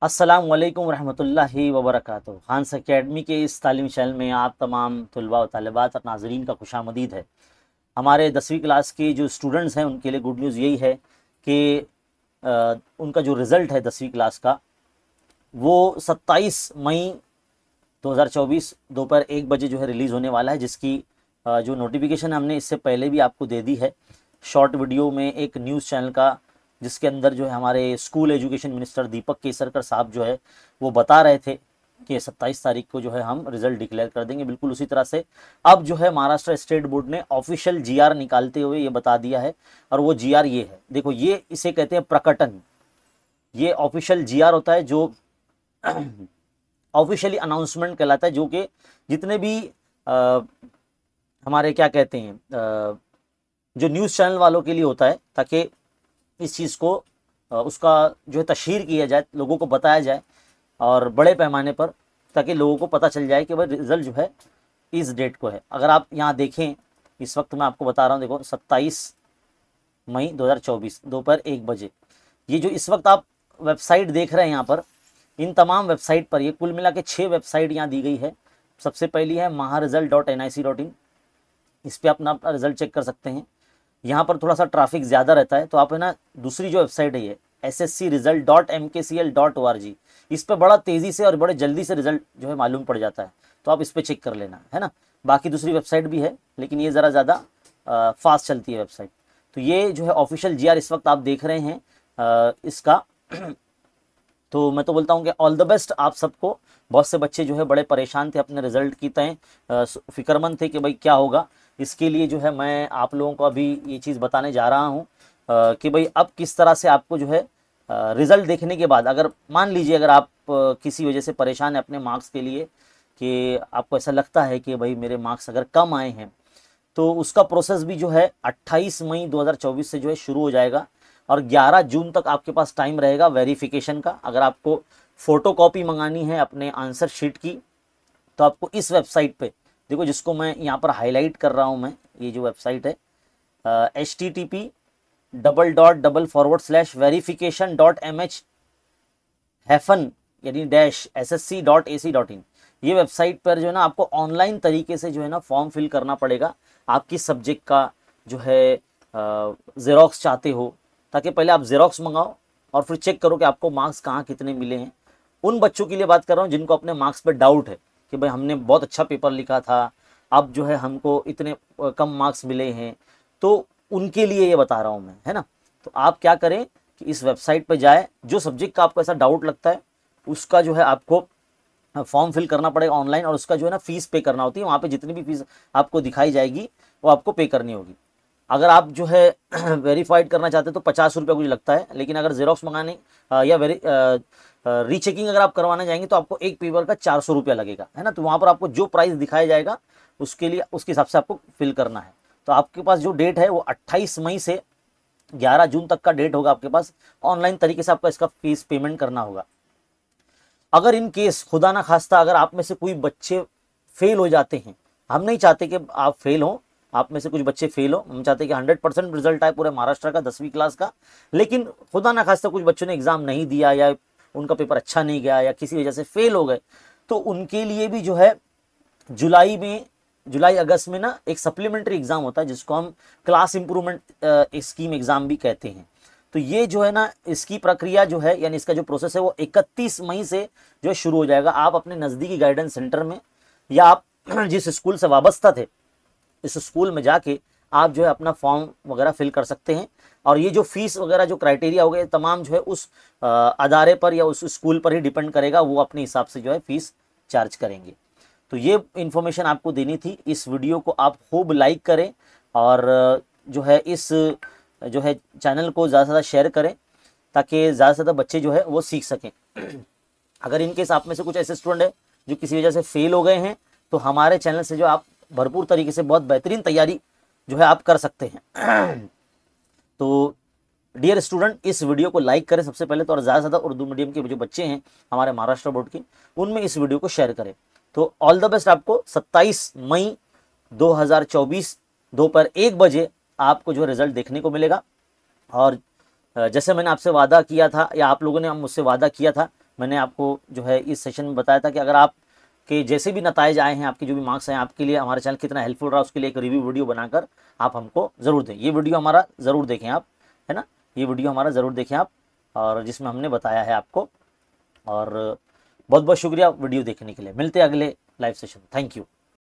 अस्सलाम वालेकुम रहमतुल्लाहि व बरकातुहू। खान्स एकेडमी के इस तालीमी चैनल में आप तमाम तलबा व तालिबात और नाज़रीन का खुशामदीद है। हमारे 10वीं क्लास के जो स्टूडेंट्स हैं उनके लिए गुड न्यूज़ यही है कि उनका जो रिज़ल्ट है 10वीं क्लास का वो 27 मई 2024 दोपहर 1 बजे जो है रिलीज़ होने वाला है, जिसकी जो नोटिफिकेशन हमने इससे पहले भी आपको दे दी है शॉर्ट वीडियो में एक न्यूज़ चैनल का, जिसके अंदर जो है हमारे school education minister Deepak Kesarkar साहब जो है वो बता रहे थे कि 27 तारीख को जो है हम रिज़ल्ट डिक्लेयर कर देंगे। बिल्कुल उसी तरह से अब जो है महाराष्ट्र स्टेट बोर्ड ने ऑफिशियल जीआर निकालते हुए ये बता दिया है, और वो जीआर ये है, देखो ये इसे कहते हैं प्रकटन। ये ऑफिशियल जीआर होता है जो ऑफिशियली अनाउंसमेंट कहलाता है, जो कि जितने भी हमारे क्या कहते हैं जो न्यूज़ चैनल वालों के लिए होता है, ताकि इस चीज़ को उसका जो है तशहीर किया जाए, लोगों को बताया जाए और बड़े पैमाने पर, ताकि लोगों को पता चल जाए कि भाई रिज़ल्ट जो है इस डेट को है। अगर आप यहाँ देखें, इस वक्त मैं आपको बता रहा हूँ, देखो 27 मई 2024 दोपहर 1 बजे, ये जो इस वक्त आप वेबसाइट देख रहे हैं यहाँ पर, इन तमाम वेबसाइट पर ये कुल मिला के 6 वेबसाइट यहाँ दी गई है। सबसे पहली है maharesult.nic.in, इस पर अपना रिज़ल्ट चेक कर सकते हैं। यहाँ पर थोड़ा सा ट्रैफिक ज़्यादा रहता है, तो आप है ना दूसरी जो वेबसाइट है ये sscresult.mkcl.org, इस पर बड़ा तेज़ी से और बड़े जल्दी से रिज़ल्ट जो है मालूम पड़ जाता है, तो आप इस पर चेक कर लेना है ना। बाकी दूसरी वेबसाइट भी है, लेकिन ये ज़रा ज़्यादा फास्ट चलती है वेबसाइट। तो ये जो है ऑफिशियल जीआर इस वक्त आप देख रहे हैं इसका। तो मैं तो बोलता हूँ कि ऑल द बेस्ट आप सबको। बहुत से बच्चे जो है बड़े परेशान थे अपने रिज़ल्ट की तय, फिक्रमंद थे कि भाई क्या होगा। इसके लिए जो है मैं आप लोगों को अभी ये चीज़ बताने जा रहा हूँ कि भाई अब किस तरह से आपको जो है रिज़ल्ट देखने के बाद, अगर मान लीजिए अगर आप किसी वजह से परेशान हैं अपने मार्क्स के लिए, कि आपको ऐसा लगता है कि भाई मेरे मार्क्स अगर कम आए हैं, तो उसका प्रोसेस भी जो है 28 मई 2024 से जो है शुरू हो जाएगा, और 11 जून तक आपके पास टाइम रहेगा वेरिफिकेशन का। अगर आपको फ़ोटोकॉपी मंगानी है अपने आंसर शीट की, तो आपको इस वेबसाइट पे देखो, जिसको मैं यहाँ पर हाईलाइट कर रहा हूँ, मैं ये जो वेबसाइट है http://verification.mh- यानी -ssc.ac.in, ये वेबसाइट पर जो है ना आपको ऑनलाइन तरीके से जो है ना फॉर्म फिल करना पड़ेगा। आप किस सब्जेक्ट का जो है ज़ेरॉक्स चाहते हो, ताकि पहले आप ज़ेरॉक्स मंगाओ और फिर चेक करो कि आपको मार्क्स कहाँ कितने मिले हैं। उन बच्चों के लिए बात कर रहा हूँ जिनको अपने मार्क्स पे डाउट है कि भाई हमने बहुत अच्छा पेपर लिखा था, अब जो है हमको इतने कम मार्क्स मिले हैं, तो उनके लिए ये बता रहा हूँ मैं, है ना। तो आप क्या करें कि इस वेबसाइट पर जाए, जो सब्जेक्ट का आपको ऐसा डाउट लगता है उसका जो है आपको फॉर्म फिल करना पड़ेगा ऑनलाइन, और उसका जो है ना फीस पे करना होती है। वहाँ पे जितनी भी फीस आपको दिखाई जाएगी वो आपको पे करनी होगी। अगर आप जो है वेरीफाइड करना चाहते हैं तो 50 रुपये मुझे लगता है, लेकिन अगर जेरोक्स मंगाने या रीचेकिंग अगर आप करवाना चाहेंगे तो आपको एक पेपर का 400 रुपया लगेगा, है ना। तो वहाँ पर आपको जो प्राइस दिखाया जाएगा उसके लिए, उसके हिसाब से आपको फिल करना है। तो आपके पास जो डेट है वो 28 मई से 11 जून तक का डेट होगा आपके पास। ऑनलाइन तरीके से आपको इसका फीस पेमेंट करना होगा। अगर इन केस खुदा ना खास्ता अगर आप में से कोई बच्चे फेल हो जाते हैं, हम नहीं चाहते कि आप फेल हो, आप में से कुछ बच्चे फेल हो, हम चाहते हैं कि 100% रिजल्ट आए पूरे महाराष्ट्र का 10वीं क्लास का, लेकिन खुदा ना खास्ता कुछ बच्चों ने एग्ज़ाम नहीं दिया या उनका पेपर अच्छा नहीं गया या किसी वजह से फेल हो गए, तो उनके लिए भी जो है जुलाई अगस्त में ना एक सप्लीमेंट्री एग्ज़ाम होता है, जिसको हम क्लास इंप्रूवमेंट स्कीम एग्ज़ाम भी कहते हैं। तो ये जो है ना इसकी प्रक्रिया जो है, यानी इसका जो प्रोसेस है वो 31 मई से जो है शुरू हो जाएगा। आप अपने नज़दीकी गाइडेंस सेंटर में या आप जिस स्कूल से वाबस्ता थे इस स्कूल में जाके आप जो है अपना फॉर्म वगैरह फिल कर सकते हैं। और ये जो फीस वगैरह जो क्राइटेरिया हो गए तमाम जो है उस अदारे पर या उस स्कूल पर ही डिपेंड करेगा, वो अपने हिसाब से जो है फीस चार्ज करेंगे। तो ये इन्फॉर्मेशन आपको देनी थी। इस वीडियो को आप खूब लाइक करें और जो है इस जो है चैनल को ज़्यादा से ज़्यादा शेयर करें, ताकि ज़्यादा से ज़्यादा बच्चे जो है वो सीख सकें। अगर इनकेस आप में से कुछ ऐसे स्टूडेंट हैं जो किसी वजह से फेल हो गए हैं, तो हमारे चैनल से जो आप भरपूर तरीके से बहुत बेहतरीन तैयारी जो है आप कर सकते हैं। तो डियर स्टूडेंट, इस वीडियो को लाइक करें सबसे पहले तो, और ज़्यादा से ज़्यादा उर्दू मीडियम के जो बच्चे हैं हमारे महाराष्ट्र बोर्ड के, उनमें इस वीडियो को शेयर करें। तो ऑल द बेस्ट आपको। 27 मई 2024 दोपहर 1 बजे आपको जो रिज़ल्ट देखने को मिलेगा। और जैसे मैंने आपसे वादा किया था या आप लोगों ने मुझसे वादा किया था, मैंने आपको जो है इस सेशन में बताया था कि अगर आप के जैसे भी नताइज आए हैं, आपके जो भी मार्क्स हैं, आपके लिए हमारा चैनल कितना हेल्पफुल रहा, उसके लिए एक रिव्यू वीडियो बनाकर आप हमको ज़रूर दें। ये वीडियो हमारा ज़रूर देखें आप, है ना, ये वीडियो हमारा ज़रूर देखें आप, और जिसमें हमने बताया है आपको। और बहुत बहुत शुक्रिया वीडियो देखने के लिए। मिलते हैं अगले लाइव सेशन। Thank you.